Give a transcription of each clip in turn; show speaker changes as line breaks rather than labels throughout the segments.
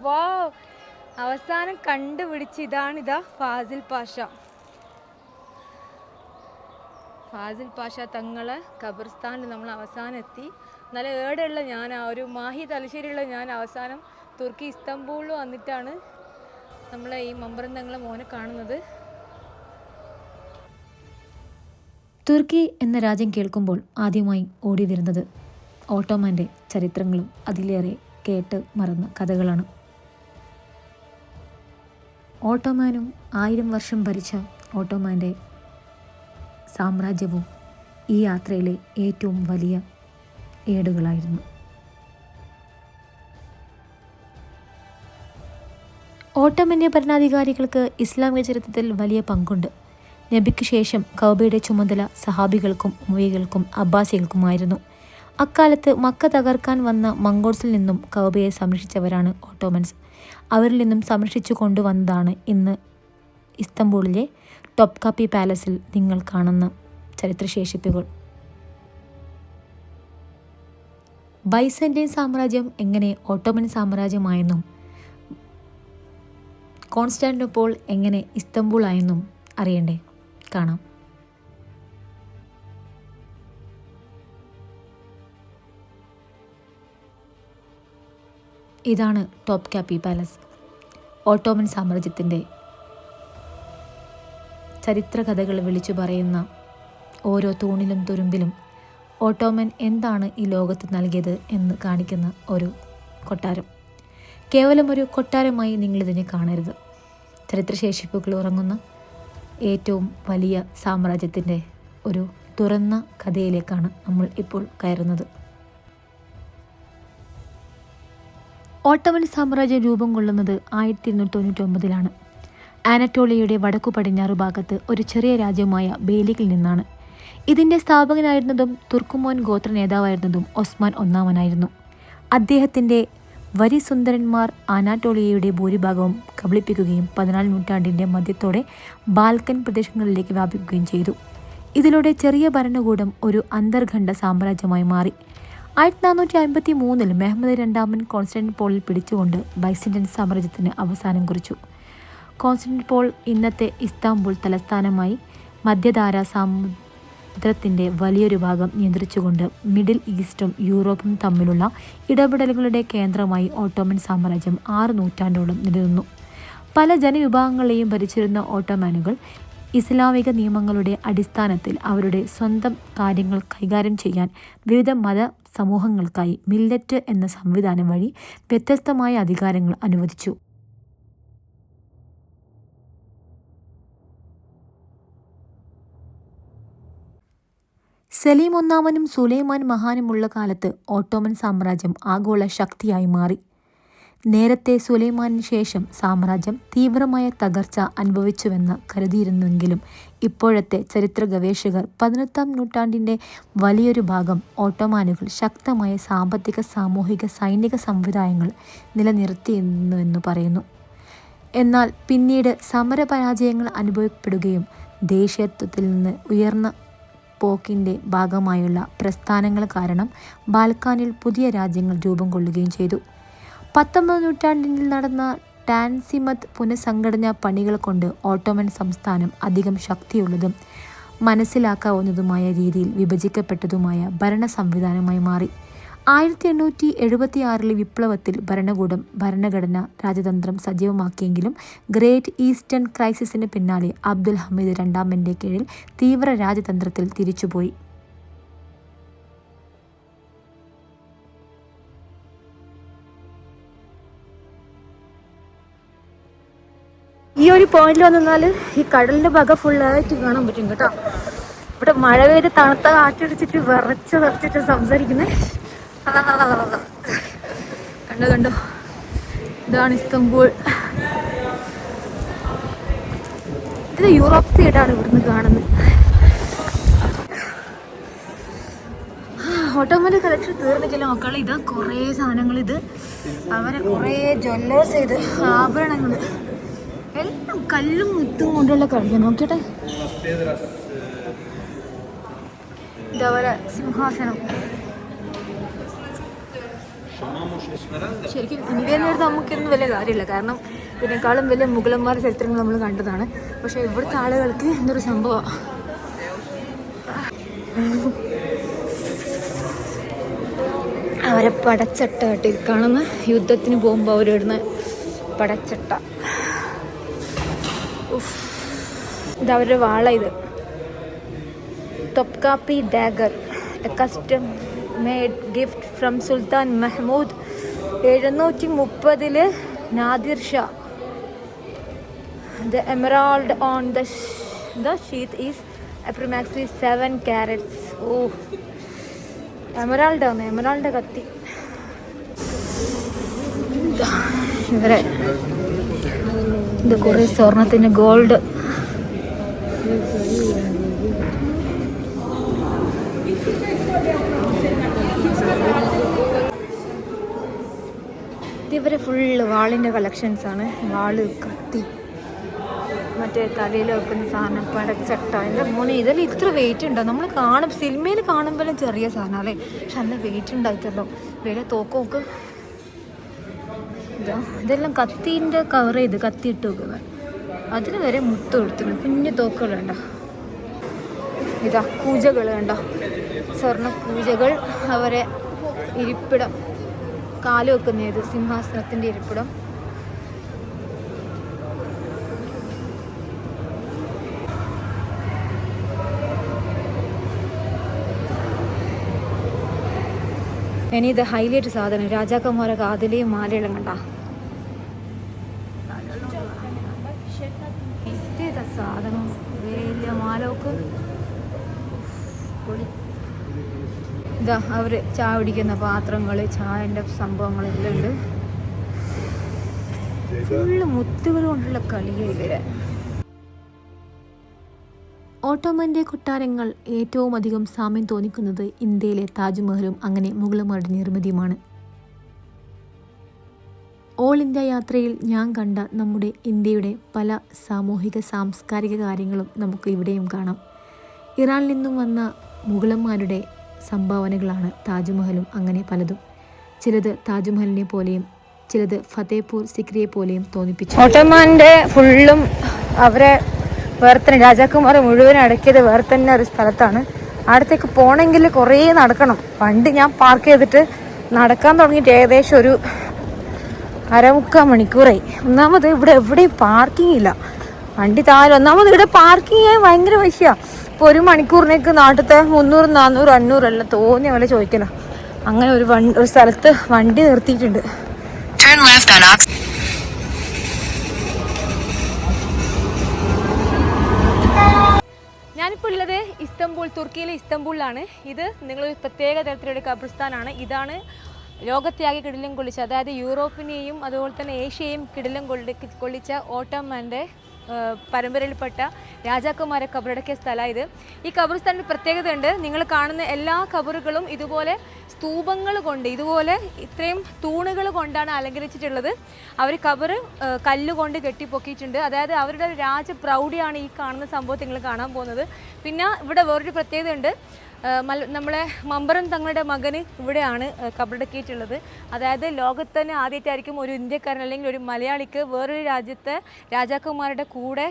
വാവ്, അവസാനം കണ്ടുപിടിച്ച്. ഇതാണിതാ ഫാസിൽ പാഷ തങ്ങളെ ഖബർസ്ഥാനിൽ നമ്മൾ അവസാനം എത്തി. നല്ല ഏടെയുള്ള ഞാൻ, ആ ഒരു മാഹി തലശ്ശേരിയുള്ള ഞാൻ അവസാനം തുർക്കി ഇസ്താംബൂളിൽ വന്നിട്ടാണ് നമ്മളെ ഈ മമ്പറം തങ്ങളെ മോനെ കാണുന്നത്.
തുർക്കി എന്ന രാജ്യം കേൾക്കുമ്പോൾ ആദ്യമായി ഓടി വരുന്നത് ഓട്ടോമാൻ്റെ ചരിത്രങ്ങളും അതിലേറെ കേട്ട് മറന്ന കഥകളാണ്. ഓട്ടോമാനും 1000 വർഷം ഭരിച്ച ഓട്ടോമാൻ്റെ സാമ്രാജ്യവും ഈ യാത്രയിലെ ഏറ്റവും വലിയ ഏടുകളായിരുന്നു. ഓട്ടോമൻ്റെ ഭരണാധികാരികൾക്ക് ഇസ്ലാമിക ചരിത്രത്തിൽ വലിയ പങ്കുണ്ട്. നബിക്ക് ശേഷം കഅബയുടെ ചുമതല സഹാബികൾക്കും ഉമയ്യകൾക്കും അബ്ബാസികൾക്കുമായിരുന്നു. അക്കാലത്ത് മക്ക തകർക്കാൻ വന്ന മംഗോൾസിൽ നിന്നും കഅബയെ സംരക്ഷിച്ചവരാണ് ഓട്ടോമൻസ്. അവരിൽ നിന്നും സംരക്ഷിച്ചു കൊണ്ടുവന്നതാണ് ഇന്ന് ഇസ്താംബൂളിലെ ടോപ്കാപ്പി പാലസിൽ നിങ്ങൾ കാണുന്ന ചരിത്രശേഷിപ്പുകൾ. ബൈസന്റൈൻ സാമ്രാജ്യം എങ്ങനെ ഓട്ടോമൻ സാമ്രാജ്യമായെന്നും കോൺസ്റ്റാന്റിനോപ്പിൾ എങ്ങനെ ഇസ്താംബൂൾ ആയെന്നും അറിയണ്ടേ? കാണാം. ഇതാണ് ടോപ്കാപ്പി പാലസ്. ഓട്ടോമൻ സാമ്രാജ്യത്തിൻ്റെ ചരിത്രകഥകൾ വിളിച്ചു പറയുന്ന ഓരോ തൂണിലും തുരുമ്പിലും ഓട്ടോമൻ എന്താണ് ഈ ലോകത്ത് നൽകിയത് എന്ന് കാണിക്കുന്ന ഒരു കൊട്ടാരം. കേവലം ഒരു കൊട്ടാരമായി നിങ്ങളിതിനെ കാണരുത്. ചരിത്രശേഷിപ്പുകൾ ഉറങ്ങുന്ന ഏറ്റവും വലിയ സാമ്രാജ്യത്തിൻ്റെ ഒരു തുറന്ന കഥയിലേക്കാണ് നമ്മൾ ഇപ്പോൾ കയറുന്നത്. ഓട്ടോമൻ സാമ്രാജ്യം രൂപം കൊള്ളുന്നത് 1299 ആനറ്റോളിയയുടെ വടക്കു പടിഞ്ഞാറു ഭാഗത്ത് ഒരു ചെറിയ രാജ്യമായ ബേലിക്കിൽ നിന്നാണ്. ഇതിൻ്റെ സ്ഥാപകനായിരുന്നതും തുർക്കുമോൻ ഗോത്ര നേതാവായിരുന്നതും ഒസ്മാൻ ഒന്നാമനായിരുന്നു. അദ്ദേഹത്തിൻ്റെ വരിസുന്ദരന്മാർ അനാറ്റോളിയയുടെ ഭൂരിഭാഗവും കബളിപ്പിക്കുകയും 14 നൂറ്റാണ്ടിൻ്റെ മധ്യത്തോടെ ബാൽക്കൻ പ്രദേശങ്ങളിലേക്ക് വ്യാപിക്കുകയും ചെയ്തു. ഇതിലൂടെ ചെറിയ ഭരണകൂടം ഒരു അന്തർഖണ്ഡ സാമ്രാജ്യമായി മാറി. 1453 മെഹ്മദ് രണ്ടാമൻ കോൺസ്റ്റാന്റിനോപ്പിളിൽ പിടിച്ചുകൊണ്ട് ബൈസന്റൈൻ സാമ്രാജ്യത്തിന് അവസാനം കുറിച്ചു. കോൺസ്റ്റാന്റിനോപ്പിൾ ഇന്നത്തെ ഇസ്താംബൂൾ തലസ്ഥാനമായി മധ്യധാരാ സമുദ്രത്തിൻ്റെ വലിയൊരു ഭാഗം നിയന്ത്രിച്ചുകൊണ്ട് മിഡിൽ ഈസ്റ്റും യൂറോപ്പും തമ്മിലുള്ള ഇടപെടലുകളുടെ കേന്ദ്രമായി ഓട്ടോമൻ സാമ്രാജ്യം 6 നൂറ്റാണ്ടോളം നിലനിന്നു. പല ജനവിഭാഗങ്ങളെയും ഭരിച്ചിരുന്ന ഓട്ടോമാനുകൾ ഇസ്ലാമിക നിയമങ്ങളുടെ അടിസ്ഥാനത്തിൽ അവരുടെ സ്വന്തം കാര്യങ്ങൾ കൈകാര്യം ചെയ്യാൻ വിവിധ മത സമൂഹങ്ങൾക്കായി മില്ലറ്റ് എന്ന സംവിധാനം വഴി വ്യത്യസ്തമായ അധികാരങ്ങൾ അനുവദിച്ചു. സലീം ഒന്നാമനും സുലൈമാൻ മഹാനുമുള്ള കാലത്ത് ഓട്ടോമൻ സാമ്രാജ്യം ആഗോള ശക്തിയായി മാറി. നേരത്തെ സുലൈമാനിന് ശേഷം സാമ്രാജ്യം തീവ്രമായ തകർച്ച അനുഭവിച്ചുവെന്ന് കരുതിയിരുന്നെങ്കിലും ഇപ്പോഴത്തെ ചരിത്ര ഗവേഷകർ 18ാം നൂറ്റാണ്ടിൻ്റെ വലിയൊരു ഭാഗം ഓട്ടോമാനുകൾ ശക്തമായ സാമ്പത്തിക, സാമൂഹിക, സൈനിക സംവിധാനങ്ങൾ നിലനിർത്തിയെന്നു പറയുന്നു. എന്നാൽ പിന്നീട് സമരപരാജയങ്ങൾ അനുഭവപ്പെടുകയും ദേശീയത്വത്തിൽ നിന്ന് ഉയർന്ന പോക്കിൻ്റെ ഭാഗമായുള്ള പ്രസ്ഥാനങ്ങൾ കാരണം ബാൽക്കാനിൽ പുതിയ രാജ്യങ്ങൾ രൂപം കൊള്ളുകയും ചെയ്തു. 19ാം നൂറ്റാണ്ടിൽ നടന്ന ടാൻസിമത്ത് പുനഃസംഘടനാ പണികൾ കൊണ്ട് ഓട്ടോമൻ സംസ്ഥാനം അധികം ശക്തിയുള്ളതും മനസ്സിലാക്കാവുന്നതുമായ രീതിയിൽ വിഭജിക്കപ്പെട്ടതുമായ ഭരണ സംവിധാനമായി മാറി. 1876 വിപ്ലവത്തിൽ ഭരണകൂടം ഭരണഘടന രാജതന്ത്രം സജീവമാക്കിയെങ്കിലും ഗ്രേറ്റ് ഈസ്റ്റേൺ ക്രൈസിസിന് പിന്നാലെ അബ്ദുൽ ഹമീദ് രണ്ടാമൻ്റെ കീഴിൽ തീവ്ര രാജതന്ത്രത്തിൽ തിരിച്ചുപോയി.
ഈ ഒരു പോയിന്റിൽ വന്നാൽ ഈ കടലിൻ്റെ ഭാഗ ഫുള്ളായിട്ട് കാണാൻ പറ്റും കേട്ടോ. ഇവിടെ മഴ പെയ്ത് തണുത്ത കാറ്റടിച്ചിട്ട് വിറച്ചിട്ട് സംസാരിക്കുന്നത് കണ്ടോ. ഇതാണ് ഇസ്താംബൂൾ. ഇത് യൂറോപ്പ് സൈഡാണ് ഇവിടുന്ന് കാണുന്നത്. ഓട്ടോമാറ്റിക് കളക്ഷൻ തീർന്നിട്ടില്ല മക്കളെ. ഇത് കുറേ സാധനങ്ങൾ, ഇത് അവരെ കുറേ ജ്വല്ലേഴ്സ്, ഇത് ആഭരണങ്ങൾ, എല്ലാം കല്ലും മുത്തും കൊണ്ടുള്ള കളിയാണ്. നോക്കിട്ടെ, ഇതവരെ സിംഹാസനം. ശരിക്കും ഇന്ത്യയിൽ നിന്ന് നമുക്കൊന്നും വലിയ കാര്യമില്ല, കാരണം ഇതിനേക്കാളും വലിയ മുഗളന്മാരുടെ ചരിത്രങ്ങൾ നമ്മൾ കണ്ടതാണ്. പക്ഷേ ഇവിടുത്തെ ആളുകൾക്ക് എന്തൊരു സംഭവമാണ്. അവരെ പടച്ചട്ട കേട്ട് കാണുന്ന യുദ്ധത്തിന് പോകുമ്പോൾ അവരിടുന്ന പടച്ചട്ട. ഇത് അവരുടെ വാള. ഇത് Topkapi dagger, a custom made gift from Sultan Mahmud 730 Nadir Shah. The emerald on the sheath is approximately 7 carats. Oh, emerald ആണ്, എമറാൾഡ് കത്തി. ഇവരെ ഇത് കുറേ സ്വർണത്തിന് ഗോൾഡ്. ഇവരെ ഫുള്ള് വാളിൻ്റെ കളക്ഷൻസാണ്. വാള്, കത്തി, മറ്റേ തലയിൽ വെക്കുന്ന സാധനം, പടച്ചട്ട. എൻ്റെ മോനെ ഇതെല്ലാം ഇത്ര വെയിറ്റ് ഉണ്ടോ? നമ്മൾ സിനിമയിൽ കാണുമ്പോഴും ചെറിയ സാധനം അല്ലേ, പക്ഷെ നല്ല വെയിറ്റ് ഉണ്ടായിട്ടല്ലോ. വില തോക്ക്. ഇതെല്ലാം കത്തീൻ്റെ കവർ ചെയ്ത് കത്തി ഇട്ട് വെക്കുന്നത്. അതിന് വരെ മുത്ത് കൊടുത്തിന്. കുഞ്ഞു തോക്കുകൾ വേണ്ട. ഇതാ പൂജകൾ വേണ്ട, സ്വർണ്ണ പൂജകൾ. അവരെ ഇരിപ്പിടം, കാല് വെക്കുന്നത് സിംഹാസനത്തിൻ്റെ ഇരിപ്പിടം. ഇനി ഇത് ഹൈലൈറ്റ് സാധനം, രാജാക്കന്മാരെ കാതിലെയും മാലയിലും കണ്ട സാധനം. വലിയ മാലക്ക് ഇതാ അവർ ചായ കുടിക്കുന്ന പാത്രങ്ങൾ, ചായൻ്റെ സംഭവങ്ങളെല്ലാം ഉണ്ട്. ഫുള്ള് മുത്തുകൾ കൊണ്ടുള്ള കളിയാണ് ഇവരെ.
ഓട്ടോമൻ്റെ കൊട്ടാരങ്ങൾ ഏറ്റവും അധികം സാമ്യം തോന്നിക്കുന്നത് ഇന്ത്യയിലെ താജ്മഹലും അങ്ങനെ മുഗളന്മാരുടെ നിർമ്മിതിയുമാണ്. ഓൾ ഇന്ത്യ യാത്രയിൽ ഞാൻ കണ്ട നമ്മുടെ ഇന്ത്യയുടെ പല സാമൂഹിക സാംസ്കാരിക കാര്യങ്ങളും നമുക്ക് ഇവിടെയും കാണാം. ഇറാനിൽ നിന്നും വന്ന മുഗളന്മാരുടെ സംഭാവനകളാണ് താജ്മഹലും അങ്ങനെ പലതും. ചിലത് താജ്മഹലിനെ പോലെയും ചിലത് ഫത്തേപൂർ സിക്രിയെ പോലെയും തോന്നിപ്പിച്ചു.
ഓട്ടോമാൻ്റെ ഫുള്ളും അവരെ വേറെ തന്നെ, രാജാക്കന്മാർ മുഴുവൻ അടക്കിയത് വേറെ തന്നെ ഒരു സ്ഥലത്താണ്. അടുത്തേക്ക് പോകണമെങ്കിൽ കുറേ നടക്കണം. വണ്ടി ഞാൻ പാർക്ക് ചെയ്തിട്ട് നടക്കാൻ തുടങ്ങിയിട്ട് ഏകദേശം ഒരു 1/4 മണിക്കൂറായി. ഒന്നാമത് ഇവിടെ എവിടെയും പാർക്കിംഗ് ഇല്ല. വണ്ടി താഴെ. ഒന്നാമത് ഇവിടെ പാർക്കിംഗ് ചെയ്യാൻ ഭയങ്കര പൈസയാണ്. ഇപ്പോൾ 1 മണിക്കൂറിനേക്ക് നാട്ടിലത്തെ 300, 400, 500 എല്ലാം തോന്നിയ പോലെ ചോദിക്കല. അങ്ങനെ ഒരു സ്ഥലത്ത് വണ്ടി നിർത്തിയിട്ടുണ്ട്. ഞാനിപ്പോൾ ഉള്ളത് ഇസ്തംബൂൾ, തുർക്കിയിലെ ഇസ്തംബൂളിലാണ്. ഇത് നിങ്ങളൊരു പ്രത്യേക തരത്തിലുള്ള ഖബർസ്ഥാനാണ്. ഇതാണ് ലോകത്യാകെ കിടിലം കൊള്ളിച്ച, അതായത് യൂറോപ്പിനെയും അതുപോലെ തന്നെ ഏഷ്യയെയും കിടിലം കൊള്ളിച്ച ഓട്ടോമാൻ്റെ പരമ്പരയിൽപ്പെട്ട രാജാക്കന്മാരെ കബറടക്കിയ സ്ഥലമാണ് ഇത്. ഈ ഖബർസ്ഥാനിൽ പ്രത്യേകത ഉണ്ട്. നിങ്ങൾ കാണുന്ന എല്ലാ ഖബറുകളും ഇതുപോലെ സ്തൂപങ്ങൾ കൊണ്ട്, ഇതുപോലെ ഇത്രയും തൂണുകൾ കൊണ്ടാണ് അലങ്കരിച്ചിട്ടുള്ളത്. അവർ ഖബറ് കല്ലുകൊണ്ട് കെട്ടിപ്പൊക്കിയിട്ടുണ്ട്. അതായത് അവരുടെ രാജപ്രൗഢിയാണ് ഈ കാണുന്ന സംഭവം നിങ്ങൾ കാണാൻ പോകുന്നത്. പിന്നെ ഇവിടെ വേറൊരു പ്രത്യേകത ഉണ്ട്. നമ്മളെ മമ്പറം തങ്ങളുടെ മകന് ഇവിടെയാണ് കബറടക്കിയിട്ടുള്ളത്. അതായത് ലോകത്ത് തന്നെ ആദ്യമായിട്ടായിരിക്കും ഒരു ഇന്ത്യക്കാരൻ അല്ലെങ്കിൽ ഒരു മലയാളിക്ക് വേറൊരു രാജ്യത്തെ രാജാക്കന്മാരുടെ കൂടെ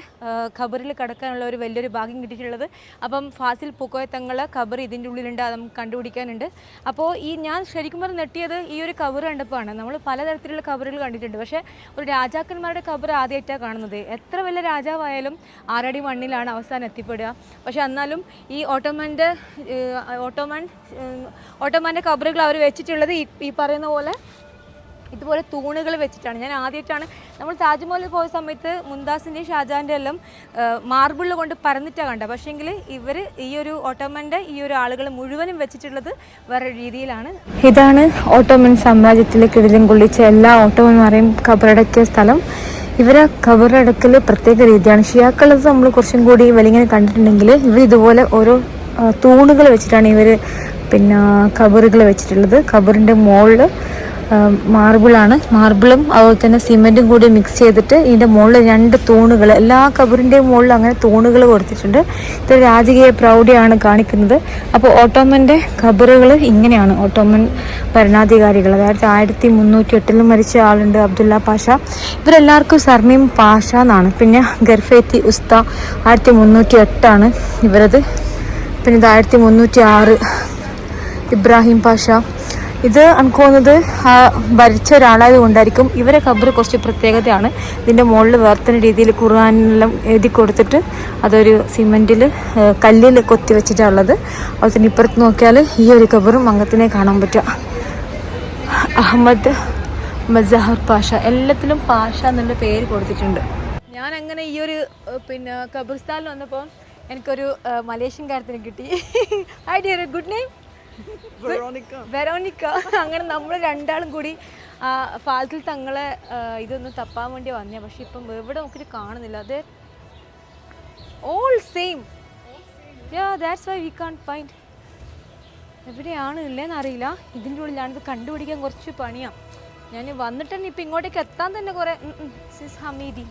ഖബറിൽ കിടക്കാനുള്ള ഒരു വലിയൊരു ഭാഗ്യം കിട്ടിയിട്ടുള്ളത്. അപ്പം ഫാസിൽ പൂക്കോയ തങ്ങളെ ഖബർ ഇതിൻ്റെ ഉള്ളിലുണ്ട്, അത് നമുക്ക് കണ്ടുപിടിക്കാനുണ്ട്. അപ്പോൾ ഞാൻ ശരിക്കും പറഞ്ഞ് നെട്ടിയത് ഈ ഒരു ഖബർ കണ്ടപ്പോഴാണ്. നമ്മൾ പലതരത്തിലുള്ള ഖബറുകൾ കണ്ടിട്ടുണ്ട്, പക്ഷേ ഒരു രാജാക്കന്മാരുടെ ഖബർ ആദ്യമായിട്ടാണ് കാണുന്നത്. എത്ര വലിയ രാജാവായാലും 6 അടി മണ്ണിലാണ് അവസാനം എത്തിപ്പെടുക. പക്ഷെ എന്നാലും ഈ ഓട്ടോമാൻ്റെ ഖബറുകൾ അവർ വെച്ചിട്ടുള്ളത് ഈ പറയുന്ന പോലെ ഇതുപോലെ തൂണുകൾ വെച്ചിട്ടാണ്. ഞാൻ ആദ്യമായിട്ടാണ്, നമ്മൾ താജ്മഹലിൽ പോയ സമയത്ത് മുംതാസിൻ്റെയും ഷാജഹാൻ്റെ എല്ലാം മാർബിൾ കൊണ്ട് പരന്നിട്ടാണ് കണ്ടത്. പക്ഷേങ്കിൽ ഇവർ ഈ ഒരു ഓട്ടോമാൻ്റെ ഈ ഒരു ആളുകൾ മുഴുവനും വെച്ചിട്ടുള്ളത് വേറെ രീതിയിലാണ്. ഇതാണ് ഓട്ടോമൻ സാമ്രാജ്യത്തിൽ കിടിലം കൊള്ളിച്ച എല്ലാ ഓട്ടോമന്മാരെയും ഖബറടക്കിയ സ്ഥലം. ഇവരെ ഖബറടക്കൽ പ്രത്യേക രീതിയാണ്. ഷിയാക്കളത് നമ്മൾ കുറച്ചും കൂടി വലിങ്ങനെ കണ്ടിട്ടുണ്ടെങ്കിൽ ഇവർ ഇതുപോലെ ഓരോ തൂണുകൾ വെച്ചിട്ടാണ് ഇവർ ഖബറുകൾ വെച്ചിട്ടുള്ളത്. ഖബറിൻ്റെ മുകളിൽ മാർബിളാണ്. മാർബിളും അതുപോലെ തന്നെ സിമെൻറ്റും കൂടി മിക്സ് ചെയ്തിട്ട് ഇതിൻ്റെ മുകളിൽ 2 തൂണുകൾ, എല്ലാ കബറിൻ്റെയും മുകളിൽ അങ്ങനെ തൂണുകൾ കൊടുത്തിട്ടുണ്ട്. ഇത് രാജകീയ പ്രൗഢിയാണ് കാണിക്കുന്നത്. അപ്പോൾ ഓട്ടോമൻ്റെ ഖബറുകൾ ഇങ്ങനെയാണ്. ഓട്ടോമൻ ഭരണാധികാരികൾ, അതായത് 1308 മരിച്ച ആളുണ്ട് അബ്ദുള്ള പാഷ. ഇവരെല്ലാവർക്കും സർനെയിം പാഷ എന്നാണ്. പിന്നെ ഗർഫേത്തി ഉസ്ത 1308 ഇവരത്. പിന്നെ ഇത് 1306 ഇബ്രാഹിം പാഷ. ഇത് എനിക്ക് തോന്നുന്നത് ഭരിച്ച ഒരാളായത് കൊണ്ടായിരിക്കും. ഇവരെ ഖബർ കുറച്ച് പ്രത്യേകതയാണ്. ഇതിൻ്റെ മുകളിൽ വേർത്തന രീതിയിൽ ഖുർആനെല്ലാം എഴുതി കൊടുത്തിട്ട് അതൊരു സിമെൻറ്റിൽ കല്ലിൽ കൊത്തി വെച്ചിട്ടുള്ളത്. അതുപോലെ തന്നെ ഇപ്പുറത്ത് നോക്കിയാൽ ഈ ഒരു ഖബറും അങ്ങത്തിനെ കാണാൻ പറ്റുക. അഹമ്മദ് മസഹർ പാഷ, എല്ലാത്തിലും പാഷ എന്നുള്ള പേര് കൊടുത്തിട്ടുണ്ട്. ഞാൻ അങ്ങനെ ഈ ഒരു ഖബർസ്ഥാനിൽ വന്നപ്പോൾ എനിക്കൊരു മലേഷ്യൻ കാര്യത്തിന് കിട്ടി. I dear, good name Veronica. അങ്ങനെ നമ്മൾ രണ്ടാളും കൂടി ഫാസിൽ തങ്ങളെ ഇതൊന്ന് തപ്പാൻ വേണ്ടി വന്നേ. പക്ഷെ ഇപ്പം എവിടെ നോക്കിയിട്ട് കാണുന്നില്ല. അത് all same. That's why we can't find. എവിടെയാണ് ഇല്ലേന്ന് അറിയില്ല. ഇതിൻ്റെ ഉള്ളിലാണിത് കണ്ടുപിടിക്കാൻ കുറച്ച് പണിയാണ്. ഞാൻ വന്നിട്ട് തന്നെ ഇപ്പം ഇങ്ങോട്ടേക്ക് എത്താൻ തന്നെ കുറേ. സിസ് ഹമീദി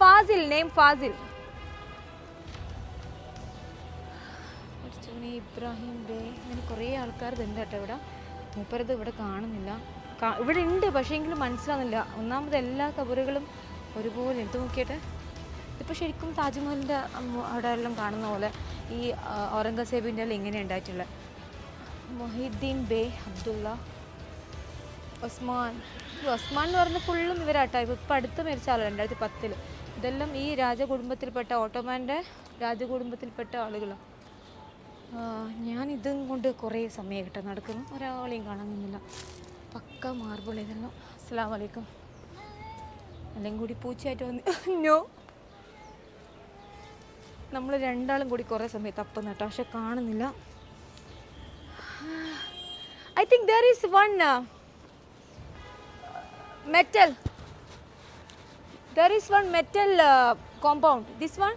ഫാസിൽ, നെയിം ഫാസിൽ. ഇബ്രാഹിം ബേ, അങ്ങനെ കുറേ ആൾക്കാർ ഉണ്ട് കേട്ടോ ഇവിടെ. മൂപ്പരത് ഇവിടെ കാണുന്നില്ല. ഇവിടെ ഉണ്ട്, പക്ഷേ എങ്കിലും മനസ്സിലാവുന്നില്ല. ഒന്നാമത് എല്ലാ ഖബറുകളും ഒരുപോലെ എടുത്ത് നോക്കിയിട്ട് ഇതിപ്പോൾ ശരിക്കും താജ്മഹലിൻ്റെ അവിടെ എല്ലാം കാണുന്ന പോലെ ഈ ഔറംഗസേബിൻ്റെ എല്ലാം ഇങ്ങനെ ഉണ്ടായിട്ടുള്ളത്. മൊഹീദ്ദീൻ ബേ, അബ്ദുള്ള, ഒസ്മാൻ. ഒസ്മാൻ എന്ന് പറഞ്ഞാൽ ഫുള്ളും ഇവരാട്ടോ. ഇപ്പം അടുത്ത് മരിച്ച ആളാണ് 2010. ഇതെല്ലാം ഈ രാജകുടുംബത്തിൽപ്പെട്ട, ഓട്ടോമാൻ്റെ രാജകുടുംബത്തിൽപ്പെട്ട ആളുകളാണ്. ഞാൻ ഇതും കൊണ്ട് കുറേ സമയം കിട്ടാൻ നടക്കുന്നു. ഒരാളെയും കാണുന്നില്ല. പക്ക മാർബിൾ ഇതെല്ലാം. അസ്സലാമു അലൈക്കും. അല്ലെങ്കിൽ കൂടി പൂച്ചയായിട്ട് വന്ന് നോ. നമ്മൾ രണ്ടാളും കൂടി കുറേ സമയം തപ്പുന്നു കേട്ടോ, പക്ഷെ കാണുന്നില്ല. I think there is one metal. There is one metal compound. This one.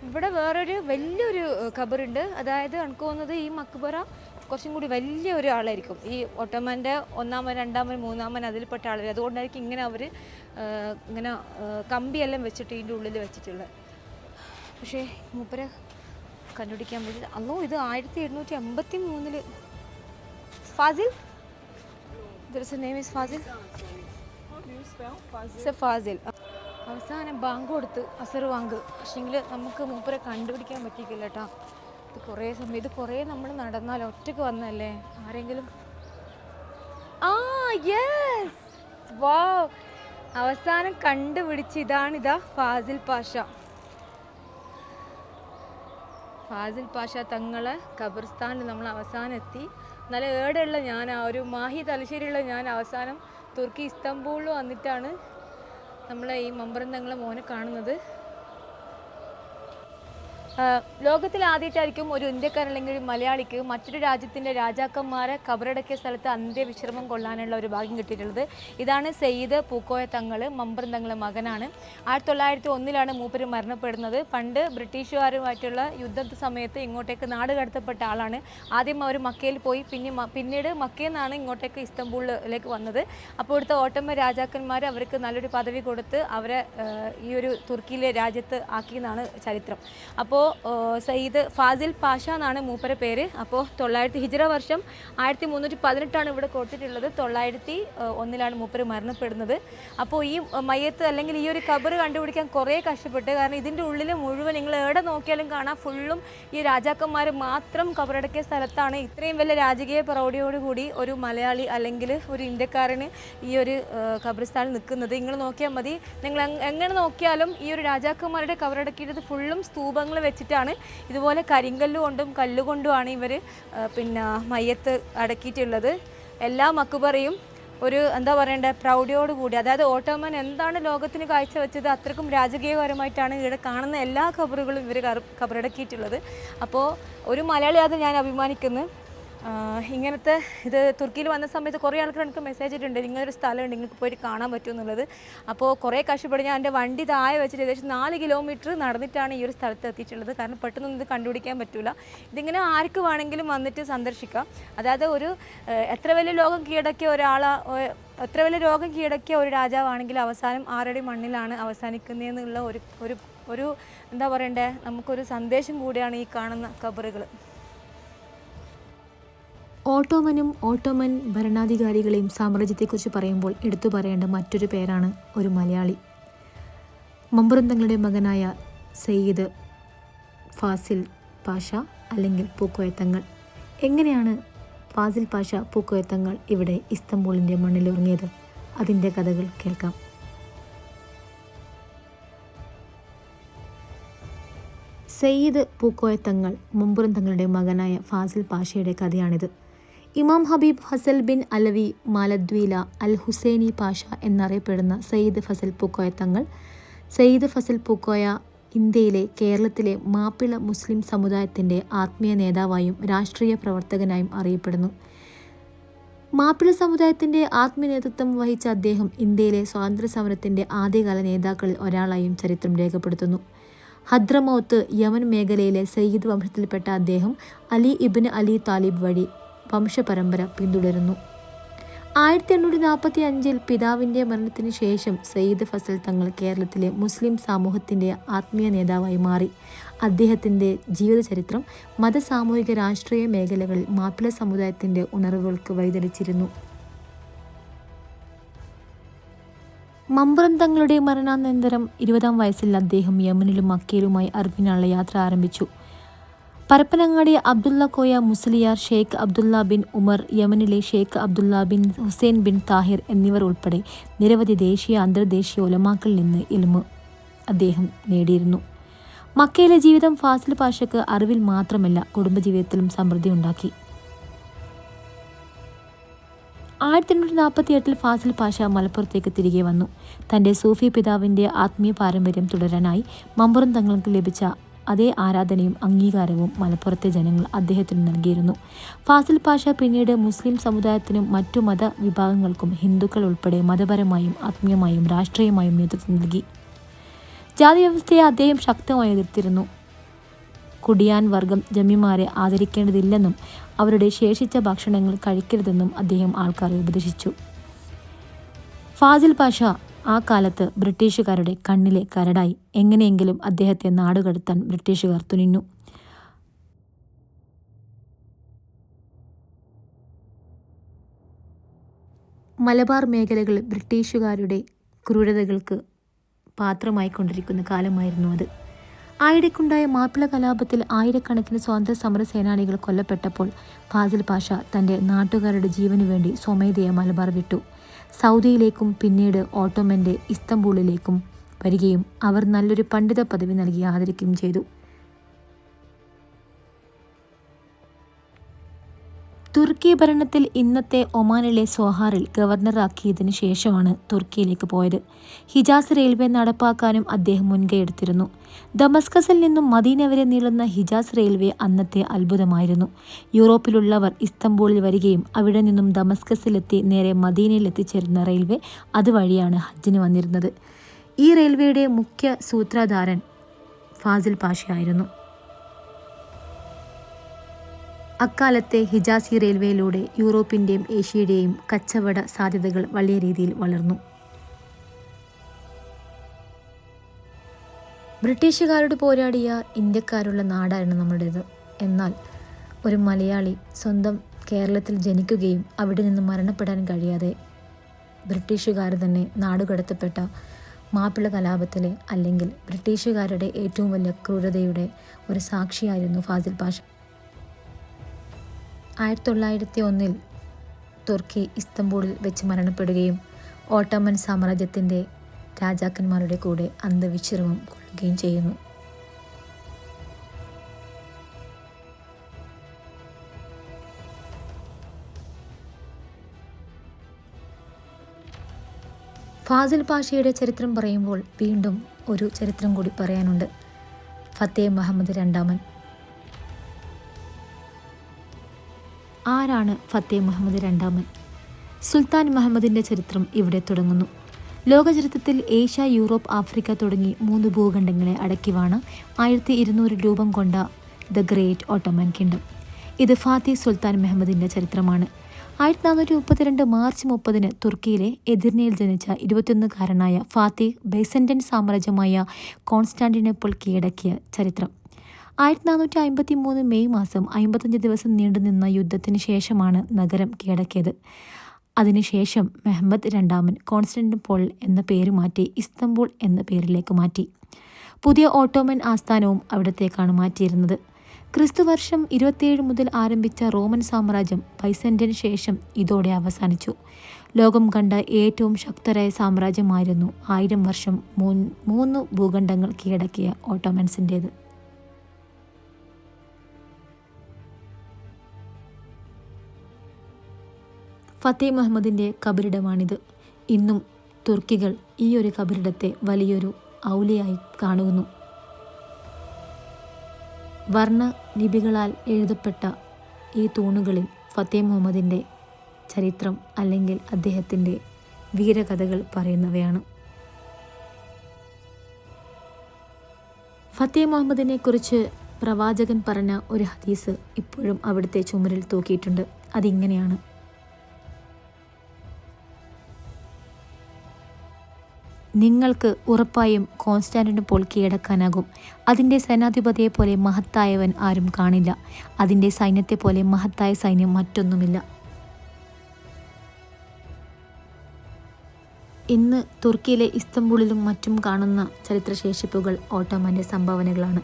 ഇവിടെ വേറൊരു വലിയൊരു ഖബറുണ്ട്. അതായത് എനിക്ക് തോന്നുന്നത് ഈ മക്ബറ കുറച്ചും കൂടി വലിയ ഒരു ആളായിരിക്കും. ഈ ഓട്ടോമാൻ്റെ 1ാമൻ 2ാമൻ 3ാമൻ അതിൽപ്പെട്ട ആളായിരിക്കും. അതുകൊണ്ടായിരിക്കും ഇങ്ങനെ അവർ ഇങ്ങനെ കമ്പിയെല്ലാം വെച്ചിട്ട് ഇതിൻ്റെ ഉള്ളിൽ വെച്ചിട്ടുള്ളത്. പക്ഷേ മൂപ്പരെ കണ്ടുപിടിക്കാൻ പറ്റില്ല. അല്ലോ, ഇത് 1783 ഫാസിൽ. നെയിം ഈസ് ഫാസിൽ. ഫാസിൽ. അവസാനം ബാങ്ക് കൊടുത്ത്, അസർ ബാങ്ക്. പക്ഷേങ്കിൽ നമുക്ക് മൂപ്പരെ കണ്ടുപിടിക്കാൻ പറ്റിയില്ല കേട്ടോ. ഇത് കുറേ സമയം, ഇത് കുറേ നമ്മൾ നടന്നാൽ ഒറ്റയ്ക്ക് വന്നല്ലേ. ആരെങ്കിലും യെസ്, വാവ്, അവസാനം കണ്ടുപിടിച്ച്. ഇതാണിതാ ഫാസിൽ പാഷ. ഫാസിൽ പാഷ തങ്ങളെ ഖബർസ്ഥാനിൽ നമ്മൾ അവസാനം എത്തി. നല്ല ഏടെയുള്ള ഞാൻ, ഒരു മാഹി തലശ്ശേരിയുള്ള ഞാൻ അവസാനം തുർക്കി ഇസ്താംബൂളിൽ വന്നിട്ടാണ് നമ്മളെ ഈ മമ്പറം തങ്ങളെ മോനെ കാണുന്നത്. ലോകത്തിൽ ആദ്യമായിട്ടായിരിക്കും ഒരു ഇന്ത്യക്കാരൻ അല്ലെങ്കിൽ ഒരു മലയാളിക്ക് മറ്റൊരു രാജ്യത്തിൻ്റെ രാജാക്കന്മാരെ ഖബറടക്കിയ സ്ഥലത്ത് അന്ത്യവിശ്രമം കൊള്ളാനുള്ള ഒരു ഭാഗ്യം കിട്ടിയിട്ടുള്ളത്. ഇതാണ് സയ്യിദ് പൂക്കോയ തങ്ങൾ, മമ്പറം തങ്ങളെ മകനാണ്. 1901 മൂപ്പര് മരണപ്പെടുന്നത്. പണ്ട് ബ്രിട്ടീഷുകാരുമായിട്ടുള്ള യുദ്ധ സമയത്ത് ഇങ്ങോട്ടേക്ക് നാട് കടത്തപ്പെട്ട ആളാണ്. ആദ്യം അവർ മക്കയിൽ പോയി, പിന്നീട് മക്കയിൽ നിന്നാണ് ഇങ്ങോട്ടേക്ക് ഇസ്താംബൂളിലേക്ക് വന്നത്. അപ്പോൾ ഇവിടുത്തെ ഓട്ടോമൻ രാജാക്കന്മാർ അവർക്ക് നല്ലൊരു പദവി കൊടുത്ത് അവരെ ഈ ഒരു തുർക്കിയിലെ രാജ്യത്ത് ആക്കിയെന്നാണ് ചരിത്രം. അപ്പോൾ സയ്യിദ് ഫാസിൽ പാഷ എന്നാണ് മൂപ്പരെ പേര്. അപ്പോൾ 900 ഹിജ്റ വർഷം 1318 ഇവിടെ കൊടുത്തിട്ടുള്ളത്. 901 മൂപ്പര് മരണപ്പെടുന്നത്. അപ്പോൾ ഈ മയ്യത്ത് അല്ലെങ്കിൽ ഈ ഒരു ഖബർ കണ്ടുപിടിക്കാൻ കുറേ കഷ്ടപ്പെട്ട്. കാരണം ഇതിൻ്റെ ഉള്ളിൽ മുഴുവൻ നിങ്ങൾ എവിടെ നോക്കിയാലും കാണാം, ഫുള്ളും ഈ രാജാക്കന്മാർ മാത്രം ഖബറടക്കിയ സ്ഥലത്താണ്. ഇത്രയും വലിയ രാജകീയ പ്രൗഢിയോടുകൂടി ഒരു മലയാളി അല്ലെങ്കിൽ ഒരു ഇന്ത്യക്കാരന് ഈ ഒരു ഖബർസ്ഥാനിൽ നിൽക്കുന്നത് നിങ്ങൾ നോക്കിയാൽ മതി. നിങ്ങൾ എങ്ങനെ നോക്കിയാലും ഈ ഒരു രാജാക്കന്മാരുടെ ഖബറടക്കിയത് ഫുള്ളും സ്തൂപങ്ങൾ വെച്ചിട്ടാണ്. ഇതുപോലെ കരിങ്കല്ല് കൊണ്ടും കല്ലുകൊണ്ടുമാണ് ഇവർ മയ്യത്ത് അടക്കിയിട്ടുള്ളത്. എല്ലാ മക്ബറയും ഒരു എന്താ പറയണ്ടേ, പ്രൗഢിയോടുകൂടി. അതായത് ഓട്ടോമൻ എന്താണ് ലോകത്തിന് കാഴ്ചവെച്ചത് അത്രക്കും രാജകീയപരമായിട്ടാണ് ഇവിടെ കാണുന്ന എല്ലാ ഖബറുകളും ഇവർ ഖബറടക്കിയിട്ടുള്ളത്. അപ്പോൾ ഒരു മലയാളിയാതെ ഞാൻ അഭിമാനിക്കുന്നു. ഇങ്ങനത്തെ ഇത് തുർക്കിയിൽ വന്ന സമയത്ത് കുറേ ആൾക്കാർ എനിക്ക് മെസ്സേജ് ഇട്ടിട്ടുണ്ട്, ഇങ്ങനൊരു സ്ഥലമുണ്ട് നിങ്ങൾക്ക് പോയിട്ട് കാണാൻ പറ്റും എന്നുള്ളത്. അപ്പോൾ കുറേ കഷ്ടപ്പെട്ട് ഞാൻ എൻ്റെ വണ്ടി താഴെ വെച്ചിട്ട് ഏകദേശം 4 കിലോമീറ്റർ നടന്നിട്ടാണ് ഈ ഒരു സ്ഥലത്ത് എത്തിയിട്ടുള്ളത്. കാരണം പെട്ടെന്നൊന്നും ഇത് കണ്ടുപിടിക്കാൻ പറ്റില്ല. ഇതിങ്ങനെ ആർക്ക് വേണമെങ്കിലും വന്നിട്ട് സന്ദർശിക്കാം. അതായത് എത്ര വലിയ രോഗം കീഴടക്കിയ ഒരു രാജാവാണെങ്കിൽ അവസാനം ആരുടെ മണ്ണിലാണ് അവസാനിക്കുന്നതെന്നുള്ള ഒരു എന്താ പറയണ്ടേ, നമുക്കൊരു സന്ദേശം കൂടിയാണ് ഈ കാണുന്ന ഖബറുകൾ.
ഓട്ടോമൻ ഭരണാധികാരികളെയും സാമ്രാജ്യത്തെക്കുറിച്ച് പറയുമ്പോൾ എടുത്തു പറയേണ്ട മറ്റൊരു പേരാണ് ഒരു മലയാളി. മമ്പുറം തങ്ങളുടെ മകനായ സയ്യിദ് ഫാസിൽ പാഷ അല്ലെങ്കിൽ പൂക്കോയത്തങ്ങൾ. എങ്ങനെയാണ് ഫാസിൽ പാഷ പൂക്കോയത്തങ്ങൾ ഇവിടെ ഇസ്തംബൂളിൻ്റെ മണ്ണിലിറങ്ങിയത്? അതിൻ്റെ കഥകൾ കേൾക്കാം. സയ്യിദ് പൂക്കോയത്തങ്ങൾ മമ്പുറം തങ്ങളുടെ മകനായ ഫാസിൽ പാഷയുടെ കഥയാണിത്. ഇമാം ഹബീബ് ഹസൽ ബിൻ അലവി മാലദ്വീല അൽ ഹുസൈനി പാഷ എന്നറിയപ്പെടുന്ന സയ്യിദ് ഫസൽ പൂക്കോയത്തങ്ങൾ. സയ്യിദ് ഫസൽ പൂക്കോയ ഇന്ത്യയിലെ കേരളത്തിലെ മാപ്പിള മുസ്ലിം സമുദായത്തിൻ്റെ ആത്മീയ നേതാവായും രാഷ്ട്രീയ പ്രവർത്തകനായും അറിയപ്പെടുന്നു. മാപ്പിള സമുദായത്തിൻ്റെ ആത്മീയ നേതൃത്വം വഹിച്ച അദ്ദേഹം ഇന്ത്യയിലെ സ്വാതന്ത്ര്യ സമരത്തിൻ്റെ ആദ്യകാല നേതാക്കളിൽ ഒരാളായും ചരിത്രം രേഖപ്പെടുത്തുന്നു. ഹദ്രമൗത്ത് യമൻ മേഖലയിലെ സയ്യിദ് വംശത്തിൽപ്പെട്ട അദ്ദേഹം അലി ഇബ്ന് അലി താലിബ് വഴി വംശപരമ്പര പിന്തുടരുന്നു. 1845 പിതാവിൻ്റെ മരണത്തിന് ശേഷം സയ്യിദ് ഫസൽ തങ്ങൾ കേരളത്തിലെ മുസ്ലിം സമൂഹത്തിൻ്റെ ആത്മീയ നേതാവായി മാറി. അദ്ദേഹത്തിൻ്റെ ജീവിതചരിത്രം സാമൂഹിക രാഷ്ട്രീയ മേഖലകളിൽ മാപ്പിള സമുദായത്തിൻ്റെ ഉണർവുകൾക്ക് വഴിതെളിച്ചിരുന്നു. മമ്പുറം തങ്ങളുടെ മരണാനന്തരം 20-ാം വയസ്സിൽ അദ്ദേഹം യമനിലും മക്കയിലുമായി അറിവിനുള്ള യാത്ര ആരംഭിച്ചു. പരപ്പനങ്ങാടി അബ്ദുള്ള കോയ മുസ്ലിയാർ, ഷെയ്ഖ് അബ്ദുള്ള ബിൻ ഉമർ, യമനിലെ ഷെയ്ഖ് അബ്ദുള്ള ബിൻ ഹുസൈൻ ബിൻ താഹിർ എന്നിവർ ഉൾപ്പെടെ നിരവധി ദേശീയ അന്തർദേശീയ ഉലമാക്കളിൽ നിന്ന് ഇൽമ് അദ്ദേഹം നേടിയിരുന്നു. മക്കയിലെ ജീവിതം ഫാസിൽ പാഷയ്ക്ക് അറിവിൽ മാത്രമല്ല കുടുംബജീവിതത്തിലും സമൃദ്ധി ഉണ്ടാക്കി. 1848 ഫാസിൽ പാഷ മലപ്പുറത്തേക്ക് തിരികെ വന്നു. തൻ്റെ സൂഫി പിതാവിൻ്റെ ആത്മീയ പാരമ്പര്യം തുടരാനായി മമ്പുറം തങ്ങൾക്ക് ലഭിച്ച അതേ ആരാധനയും അംഗീകാരവും മലപ്പുറത്തെ ജനങ്ങൾ അദ്ദേഹത്തിന് നൽകിയിരുന്നു. ഫാസിൽ പാഷ പിന്നീട് മുസ്ലിം സമുദായത്തിനും മറ്റു മത വിഭാഗങ്ങൾക്കും ഹിന്ദുക്കൾ ഉൾപ്പെടെ മതപരമായും ആത്മീയമായും രാഷ്ട്രീയമായും നേതൃത്വം നൽകി. ജാതി വ്യവസ്ഥയെ അദ്ദേഹം ശക്തമായി എതിർത്തിരുന്നു. കുടിയാൻ വർഗം ജമ്മിമാരെ ആദരിക്കേണ്ടതില്ലെന്നും അവരുടെ ശേഷിച്ച ഭക്ഷണങ്ങൾ കഴിക്കരുതെന്നും അദ്ദേഹം ആൾക്കാരെ ഉപദേശിച്ചു. ഫാസിൽ പാഷ ആ കാലത്ത് ബ്രിട്ടീഷുകാരുടെ കണ്ണിലെ കരടായി. എങ്ങനെയെങ്കിലും അദ്ദേഹത്തെ നാടുകടത്താൻ ബ്രിട്ടീഷുകാർ തുനിഞ്ഞു. മലബാർ മേഖലകൾ ബ്രിട്ടീഷുകാരുടെ ക്രൂരതകൾക്ക് പാത്രമായിക്കൊണ്ടിരിക്കുന്ന കാലമായിരുന്നു അത്. ആയിടയ്ക്കുണ്ടായ മാപ്പിള കലാപത്തിൽ ആയിരക്കണക്കിന് സ്വാതന്ത്ര്യ സമര സേനാനികൾ കൊല്ലപ്പെട്ടപ്പോൾ ഫാസിൽ പാഷ തൻ്റെ നാട്ടുകാരുടെ ജീവനു വേണ്ടി സ്വമേധയാ മലബാർ വിട്ടു. സൗദിയിലേക്കും പിന്നീട് ഓട്ടോമൻ്റെ ഇസ്തംബൂളിലേക്കും വരികയും അവർ നല്ലൊരു പണ്ഡിത പദവി നൽകി ആദരിക്കുകയും ചെയ്തു. തുർക്കി ഭരണത്തിൽ ഇന്നത്തെ ഒമാനിലെ സോഹാറിൽ ഗവർണറാക്കിയതിനു ശേഷമാണ് തുർക്കിയിലേക്ക് പോയത്. ഹിജാസ് റെയിൽവേ നടപ്പാക്കാനും അദ്ദേഹം മുൻകൈയെടുത്തിരുന്നു. ദമസ്കസിൽ നിന്നും മദീന വരെ നീളുന്ന ഹിജാസ് റെയിൽവേ അന്നത്തെ അത്ഭുതമായിരുന്നു. യൂറോപ്പിലുള്ളവർ ഇസ്തംബൂളിൽ വരികയും അവിടെ നിന്നും ദമസ്കസിലെത്തി നേരെ മദീനയിൽ എത്തിച്ചേരുന്ന റെയിൽവേ അതുവഴിയാണ് ഹജ്ജിന് വന്നിരുന്നത്. ഈ റെയിൽവേയുടെ മുഖ്യ സൂത്രധാരൻ ഫാസിൽ പാഷയായിരുന്നു. അക്കാലത്തെ ഹിജാസി റെയിൽവേയിലൂടെ യൂറോപ്പിൻ്റെയും ഏഷ്യയുടെയും കച്ചവട സാധ്യതകൾ വലിയ രീതിയിൽ വളർന്നു. ബ്രിട്ടീഷുകാരോട് പോരാടിയ ഇന്ത്യക്കാരുള്ള നാടായിരുന്നു നമ്മുടേത്. എന്നാൽ ഒരു മലയാളി സ്വന്തം കേരളത്തിൽ ജനിക്കുകയും അവിടെ നിന്ന് മരണപ്പെടാൻ കഴിയാതെ ബ്രിട്ടീഷുകാർ തന്നെ നാടുകടത്തപ്പെട്ട മാപ്പിള കലാപത്തിലെ അല്ലെങ്കിൽ ബ്രിട്ടീഷുകാരുടെ ഏറ്റവും വലിയ ക്രൂരതയുടെ ഒരു സാക്ഷിയായിരുന്നു ഫാസിൽ പാഷ. 1901 തുർക്കി ഇസ്തംബൂളിൽ വെച്ച് മരണപ്പെടുകയും ഓട്ടോമൻ സാമ്രാജ്യത്തിൻ്റെ രാജാക്കന്മാരുടെ കൂടെ അന്ത്യവിശ്രമം കൊള്ളുകയും ചെയ്യുന്നു. ഫാസിൽ പാഷയുടെ ചരിത്രം പറയുമ്പോൾ വീണ്ടും ഒരു ചരിത്രം കൂടി പറയാനുണ്ട്. ഫത്തേ മുഹമ്മദ് രണ്ടാമൻ ആരാണ് ഫത്തേ മുഹമ്മദ് രണ്ടാമൻ? സുൽത്താൻ മുഹമ്മദിൻ്റെ ചരിത്രം ഇവിടെ തുടങ്ങുന്നു. ലോകചരിത്രത്തിൽ ഏഷ്യ, യൂറോപ്പ്, ആഫ്രിക്ക തുടങ്ങി 3 ഭൂഖണ്ഡങ്ങളെ അടക്കിവാണ് 1200 രൂപം കൊണ്ട ദ ഗ്രേറ്റ് ഓട്ടോമൻ കിങ്ഡം. ഇത് ഫാത്തിഹ് സുൽത്താൻ മെഹമ്മദിൻ്റെ ചരിത്രമാണ്. 1432 മാർച്ച് 30 തുർക്കിയിലെ എദിർനയിൽ ജനിച്ച 21-കാരനായ ഫാത്തിഹ് ബൈസന്റൈൻ സാമ്രാജ്യമായ കോൺസ്റ്റാന്റിനോപ്പിൾ കീഴടക്കിയ ചരിത്രം. 1453 മെയ് മാസം 55 ദിവസം നീണ്ടുനിന്ന യുദ്ധത്തിന് ശേഷമാണ് നഗരം കീഴടക്കിയത്. അതിനുശേഷം മെഹമ്മദ് രണ്ടാമൻ കോൺസ്റ്റാന്റിനോപ്പിൾ എന്ന പേര് മാറ്റി ഇസ്തംബൂൾ എന്ന പേരിലേക്ക് മാറ്റി. പുതിയ ഓട്ടോമൻ ആസ്ഥാനവും അവിടത്തേക്കാണ് മാറ്റിയിരുന്നത്. ക്രിസ്തുവർഷം 27 മുതൽ ആരംഭിച്ച റോമൻ സാമ്രാജ്യം ബൈസന്റൈന് ശേഷം ഇതോടെ അവസാനിച്ചു. ലോകം കണ്ട ഏറ്റവും ശക്തരായ സാമ്രാജ്യമായിരുന്നു 1000 വർഷം 3 ഭൂഖണ്ഡങ്ങൾ കീഴടക്കിയ ഓട്ടോമൻസിൻ്റേത്. ഫത്തേ മുഹമ്മദിൻ്റെ കബറിടമാണിത്. ഇന്നും തുർക്കികൾ ഈ ഒരു കബറിടത്തെ വലിയൊരു ഔലിയായി കാണുന്നു. വർണ്ണ ലിപികളാൽ എഴുതപ്പെട്ട ഈ തൂണുകളിൽ ഫത്തേ മുഹമ്മദിൻ്റെ ചരിത്രം അല്ലെങ്കിൽ അദ്ദേഹത്തിൻ്റെ വീരകഥകൾ പറയുന്നവയാണ്. ഫത്തേ മുഹമ്മദിനെ കുറിച്ച് പ്രവാചകൻ പറഞ്ഞ ഒരു ഹദീസ് ഇപ്പോഴും അവിടുത്തെ ചുമരിൽ തൂക്കിയിട്ടുണ്ട്. അതിങ്ങനെയാണ്: നിങ്ങൾക്ക് ഉറപ്പായും കോൺസ്റ്റാന്റിനോപ്പിൾ കീഴടക്കാനാകും. അതിൻ്റെ സൈന്യാധിപതിയെപ്പോലെ മഹത്തായവൻ ആരും കാണില്ല. അതിൻ്റെ സൈന്യത്തെപ്പോലെ മഹത്തായ സൈന്യം മറ്റൊന്നുമില്ല. ഇന്ന് തുർക്കിയിലെ ഇസ്തംബൂളിലും മറ്റും കാണുന്ന ചരിത്രശേഷിപ്പുകൾ ഓട്ടോമൻ്റെ സംഭാവനകളാണ്.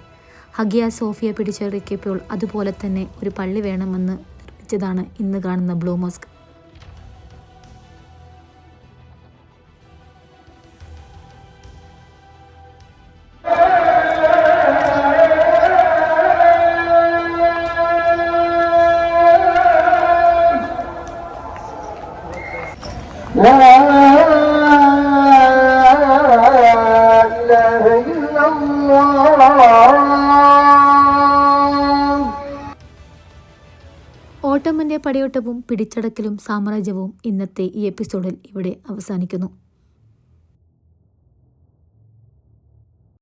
ഹഗിയ സോഫിയ പിടിച്ചടക്കിയപ്പോൾ അതുപോലെ തന്നെ ഒരു പള്ളി വേണമെന്ന് നിർമ്മിച്ചതാണ് ഇന്ന് കാണുന്ന ബ്ലൂ മോസ്ക്. ഓട്ടോമൻ്റെ പടയോട്ടവും പിടിച്ചടക്കലും സാമ്രാജ്യവും ഇന്നത്തെ ഈ എപ്പിസോഡിൽ ഇവിടെ അവസാനിക്കുന്നു.